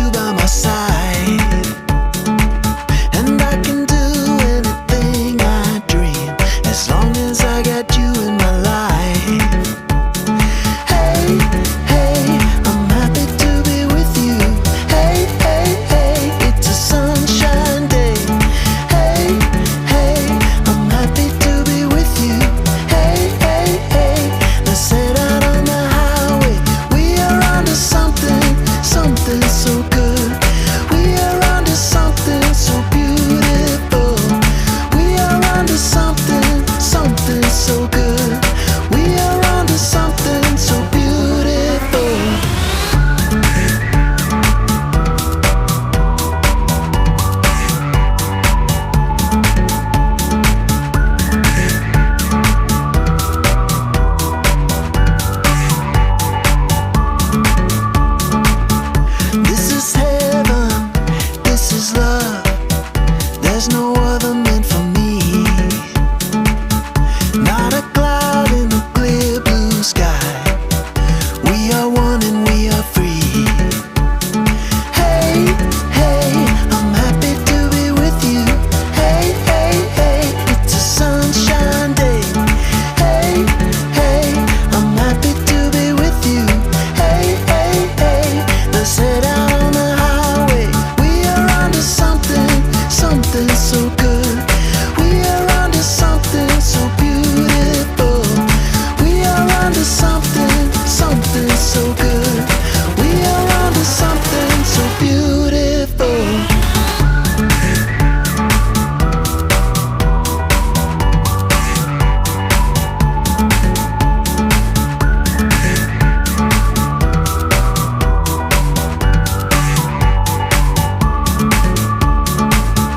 you by my side, and I can do anything I dream as long as I got you in my life. Hey, hey, I'm happy to be with you. Hey, hey, hey, it's a sunshine day. Hey, hey, I'm happy to be with you. Hey, hey, hey, let's head out on the highway. We are onto something, something so good. We are onto something so beautiful. We are onto something, something so good. We are onto something so beautiful. This is heaven, this is love. There's no other meant for me. Not a cloud in the clear blue sky. We are one and we are free. Hey, hey, I'm happy to be with you. Hey, hey, hey, it's a sunshine day. Hey, hey, I'm happy to be with you. Hey, hey, hey, let's head out on the highway. We are onto something, something so good. We are onto something so beautiful. We are onto something, something so good. We are onto something so beautiful.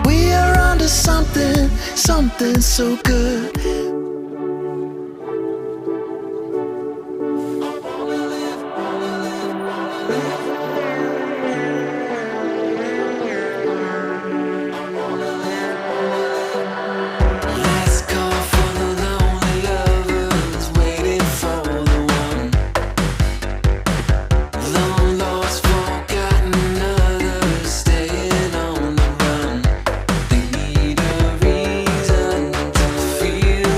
We are onto something, something so good. Last call for the lonely lovers, waiting for the one. Long lost, forgotten others, staying on the run. They need a reason to feel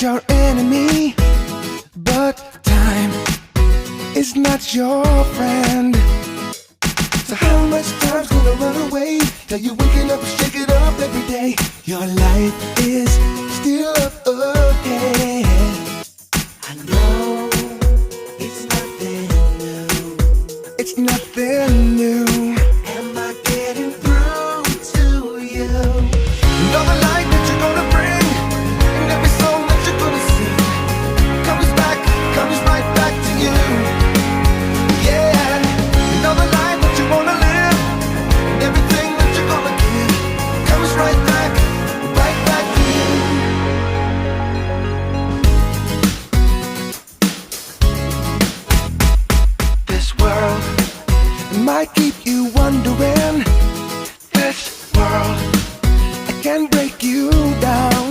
your enemy, but time is not your friend. So how much time's gonna run away till you're waking up and shake it up every day? Your life is still okay. I know it's nothing new. It's nothing new. Am I getting through to you? Know the light that you're gonna bring, and every song that you're gonna sing comes right back to you. Yeah, know the life that you wanna live, and everything that you're gonna give comes right back to you. This world might keep you wondering. This world can break you down.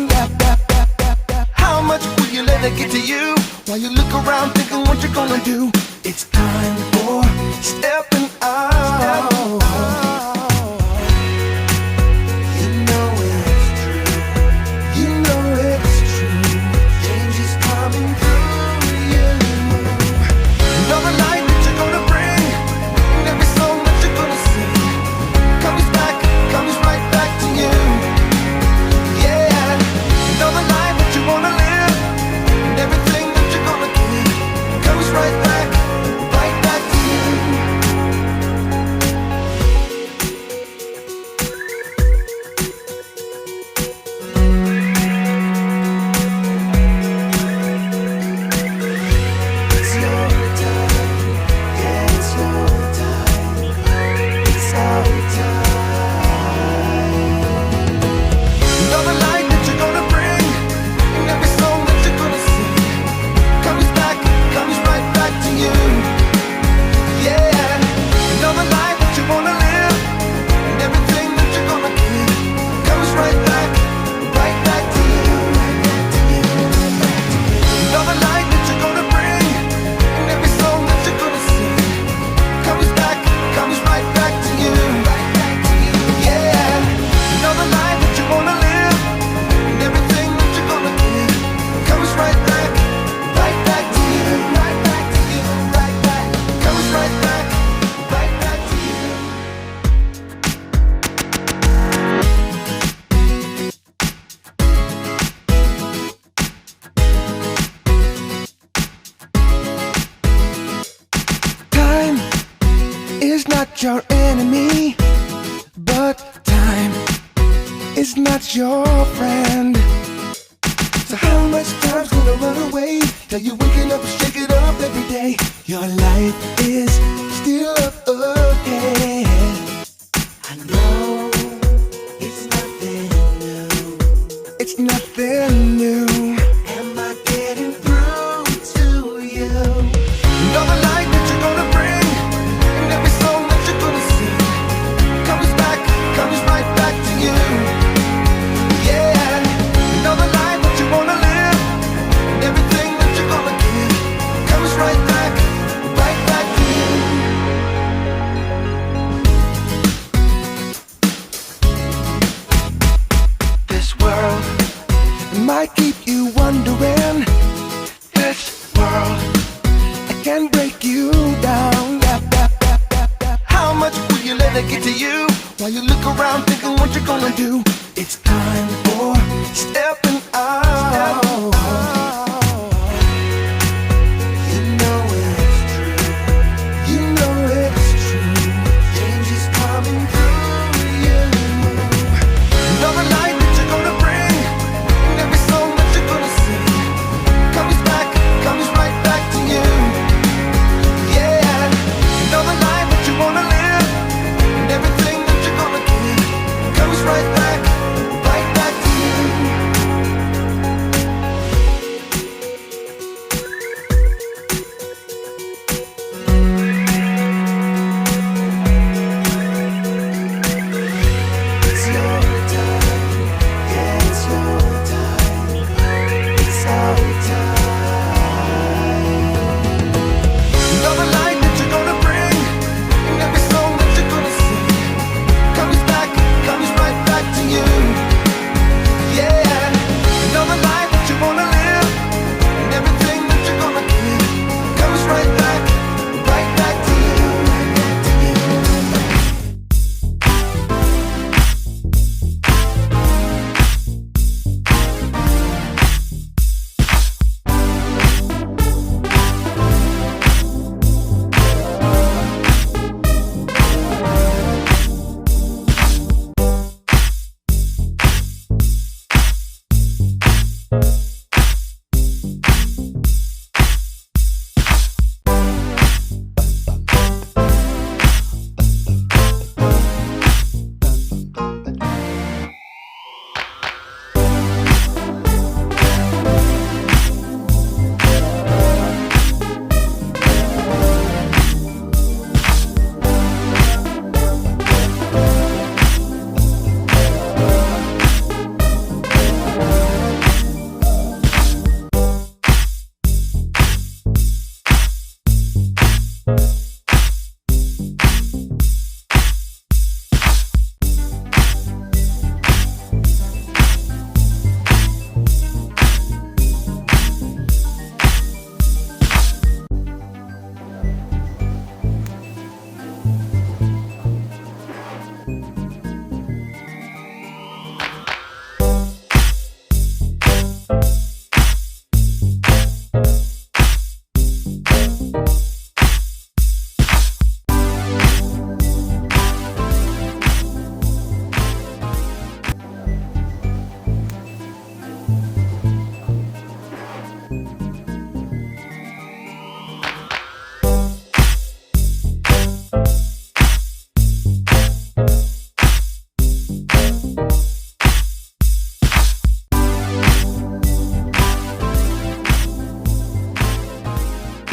How much will you let it get to you while you look around thinking what you're gonna do? It's time for stepping out. You know it's true. You know it's true. Change is coming through you. Know the light that you're gonna bring, and every song that you're gonna sing comes right back to you. Yeah, know the life that you wanna live, and everything that you're gonna give comes right back to you. It's your time, yeah, it's your time. It's our time. Know the light that you're gonna bring, and every song that you're gonna sing comes right back to you. Yeah, know the life that you wanna live, and everything that you're gonna give comes right back to you. Know the light that you're gonna bring, and every song that you're gonna sing comes right back to you. Yeah, know the life that you wanna live, and everything that you're gonna give comes right back to you. Comes right back to you. Time is not your enemy, but time is not your friend. So how much time's gonna run away till you're waking up and shake it up every day? Your life is still okay. I know it's nothing new. It's nothing new. Am I getting through to you? Know the light that you're gonna bring, and every song that you're gonna sing comes right back to you. Yeah, know the life that you wanna live, and everything that you're gonna give comes right back to you. This world might keep you wondering. This world can break you down. How much will you let it get to you while you look around thinking what you're gonna do? It's time for stepping out.